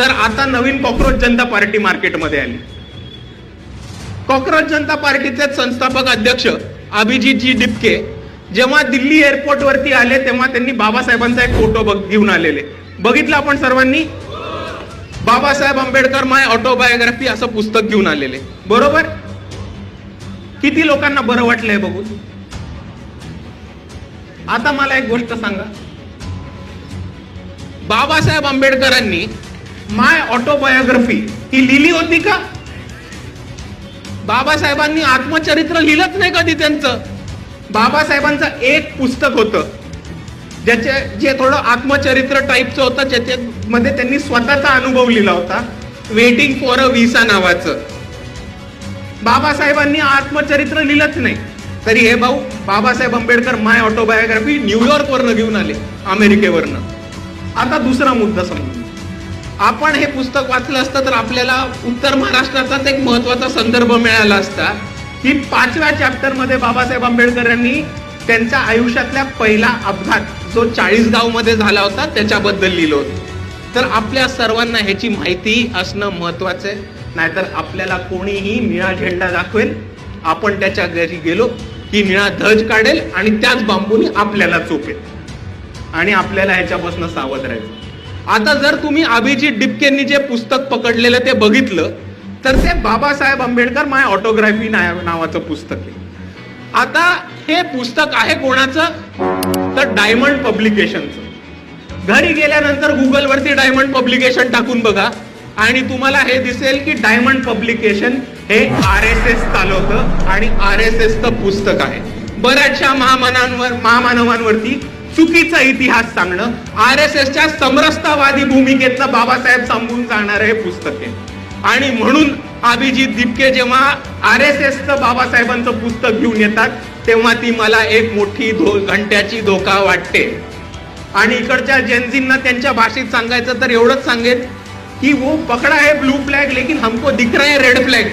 तर आता नवीन कॉक्रोच जनता पार्टी मार्केटमध्ये आली. कॉक्रोच जनता पार्टीचे संस्थापक अध्यक्ष अभिजितजी डिपके जेव्हा दिल्ली एअरपोर्ट वरती आले तेव्हा त्यांनी बाबासाहेबांचा एक फोटो घेऊन आलेले. बघितलं आपण सर्वांनी. बाबासाहेब आंबेडकर माय ऑटोबायोग्राफी असं पुस्तक घेऊन आलेले. बरोबर. किती लोकांना बरं वाटलंय बघून. आता मला एक गोष्ट सांगा, बाबासाहेब आंबेडकरांनी माय ऑटोबायोग्राफी ही लिहिली होती का? बाबासाहेबांनी आत्मचरित्र लिहिलंच नाही कधी त्यांचं. बाबासाहेबांचं एक पुस्तक होतं जे थोडं आत्मचरित्र टाईपचं होतं, ज्याच्यामध्ये त्यांनी स्वतःचा अनुभव लिहिला होता, वेटिंग फॉर अ व्हिसा नावाचं. बाबासाहेबांनी आत्मचरित्र लिहिलंच नाही. तरी हे भाऊ बाबासाहेब आंबेडकर माय ऑटोबायोग्राफी न्यूयॉर्क वरनं घेऊन आले, अमेरिकेवरनं. आता दुसरा मुद्दा समजून, आपण हे पुस्तक वाचलं असतं तर आपल्याला उत्तर महाराष्ट्राचाच एक महत्वाचा संदर्भ मिळाला असता की 5व्या चॅप्टर मध्ये बाबासाहेब आंबेडकर यांनी त्यांच्या आयुष्यातल्या पहिला अपघात जो 40गाव मध्ये झाला होता त्याच्याबद्दल लिहिलं होतं. तर आपल्या सर्वांना ह्याची माहिती असणं महत्वाचं आहे. नाहीतर आपल्याला कोणीही निळा झेंडा दाखवेल, आपण त्याच्या घरी गेलो की निळा ध्वज काढेल आणि त्याच बांबूनी आपल्याला चोपेल आणि आपल्याला ह्याच्यापासून सावध राहायचं. आता जर तुम्ही अभिजित डिपकेंनी जे पुस्तक पकडलेलं ते बघितलं तर ते बाबासाहेब आंबेडकर माय ऑटोग्राफी नावाचं पुस्तक आहे. आता हे पुस्तक आहे कोणाचं? तर डायमंड पब्लिकेशनचं. घरी गेल्यानंतर गुगल वरती डायमंड पब्लिकेशन टाकून बघा आणि तुम्हाला हे दिसेल की डायमंड पब्लिकेशन हे RSS चालवतं आणि RSSचं पुस्तक आहे. बऱ्याचशा महामानवांवरती चुकीचा इतिहास सांगणं, RSSच्या समरसतावादी भूमिकेतलं बाबासाहेब सांगून जाणारं हे पुस्तक आहे. आणि म्हणून अभिजित डिपके जेव्हा RSSचं बाबासाहेबांचं पुस्तक घेऊन येतात तेव्हा ती मला एक मोठी घंट्याची धोका वाटते. आणि इकडच्या जेनझींना त्यांच्या भाषेत सांगायचं तर एवढंच सांगेल की वो पकडा है ब्लू फ्लॅग लेकिन हमको दिख रहा है रेड फ्लॅग.